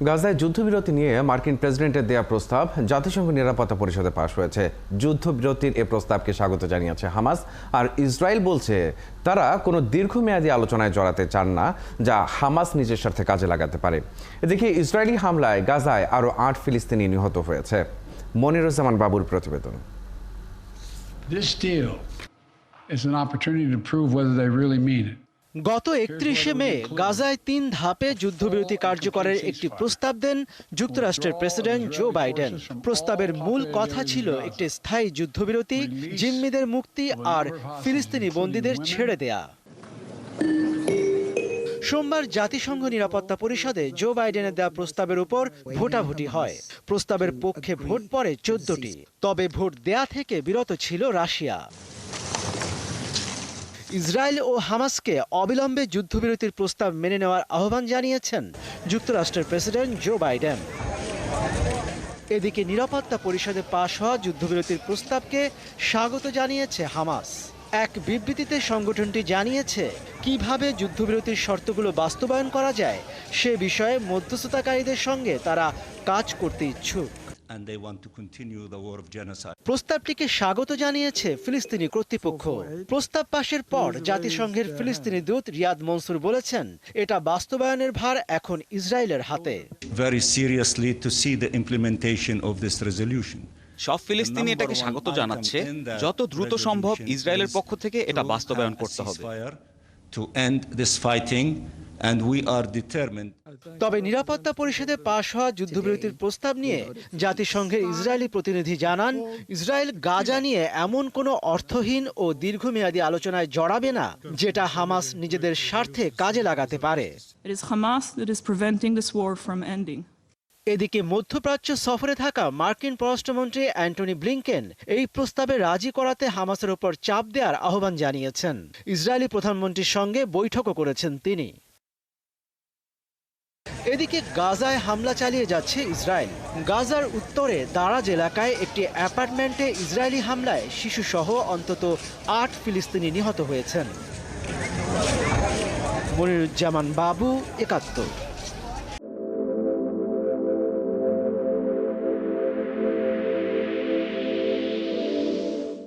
গাজায় যুদ্ধবিরতি নিয়ে মার্কিন প্রেসিডেন্টের দেয়া প্রস্তাব জাতিসংঘ নিরাপত্তা পরিষদে পাশ হয়েছে। যুদ্ধবিরতির এ প্রস্তাবকে স্বাগত জানিয়েছে হামাস, আর ইসরায়েল বলছে তারা কোনো দীর্ঘমেয়াদী আলোচনায় জড়াতে চান না, যা হামাস নিজের স্বার্থে কাজে লাগাতে পারে। এদিকে ইসরায়েলি হামলায় গাজায় আরও ৮ ফিলিস্তিনি নিহত হয়েছে। মনিরুজ্জামান বাবুর প্রতিবেদন। This deal is an opportunity to prove whether they really mean it. গত ৩১শে মে গাজায় ৩ ধাপে যুদ্ধবিরতি কার্যকরের একটি প্রস্তাব দেন যুক্তরাষ্ট্রের প্রেসিডেন্ট জো বাইডেন। প্রস্তাবের মূল কথা ছিল একটি স্থায়ী যুদ্ধবিরতি, জিম্মিদের মুক্তি আর ফিলিস্তিনি বন্দীদের ছেড়ে দেয়া। সোমবার জাতিসংঘ নিরাপত্তা পরিষদে জো বাইডেনের দেওয়া প্রস্তাবের উপর ভোটাভুটি হয়। প্রস্তাবের পক্ষে ভোট পড়ে ১৪টি, তবে ভোট দেয়া থেকে বিরত ছিল রাশিয়া। ইসরায়েল ও হামাসকে অবিলম্বে যুদ্ধবিরতির প্রস্তাব মেনে নেওয়ার আহ্বান জানিয়েছেন যুক্তরাষ্ট্রের প্রেসিডেন্ট জো বাইডেন। এদিকে নিরাপত্তা পরিষদে পাশ হওয়া যুদ্ধবিরতির প্রস্তাবকে স্বাগত জানিয়েছে হামাস। এক বিবৃতিতে সংগঠনটি জানিয়েছে কিভাবে যুদ্ধবিরতির শর্তগুলো বাস্তবায়ন করা যায় সে বিষয়ে মধ্যস্থতাকারীদের সঙ্গে তারা কাজ করতে ইচ্ছুক। প্রস্তাবটিকে স্বাগত জানিয়েছে ফিলিস্তিনি কর্তৃপক্ষ। প্রস্তাব পাশের পর জাতিসংঘের ফিলিস্তিনি দূত রিয়াদ মনসুর বলেছেন, এটা বাস্তবায়নের ভার এখন ইসরায়েলের হাতে। সব ফিলিস্তিনি এটাকে স্বাগত জানাচ্ছে। যত দ্রুত সম্ভব ইসরায়েলের পক্ষ থেকে এটা বাস্তবায়ন করতে হবে। তবে নিরাপত্তা পরিষদে পাশ হওয়া যুদ্ধবিরতির প্রস্তাব নিয়ে জাতিসংঘের ইসরায়েলি প্রতিনিধি জানান, ইসরায়েল গাজা নিয়ে এমন কোনো অর্থহীন ও দীর্ঘমেয়াদী আলোচনায় জড়াবে না যেটা হামাস নিজেদের স্বার্থে কাজে লাগাতে পারে। এদিকে মধ্যপ্রাচ্য সফরে থাকা মার্কিন পররাষ্ট্রমন্ত্রী অ্যান্টনি ব্লিংকেন এই প্রস্তাবে রাজি করাতে হামাসের উপর চাপ দেওয়ার আহ্বান জানিয়েছেন। ইসরায়েলি প্রধানমন্ত্রীর সঙ্গে বৈঠকও করেছেন তিনি। এদিকে গাজায় হামলা চালিয়ে যাচ্ছে ইসরায়েল। গাজার উত্তরে দারাজ এলাকায় একটি অ্যাপার্টমেন্টে ইসরায়েলি হামলায় শিশুসহ অন্তত ৮ ফিলিস্তিনি নিহত হয়েছেন। মনিরুজ্জামান বাবু, ৭১।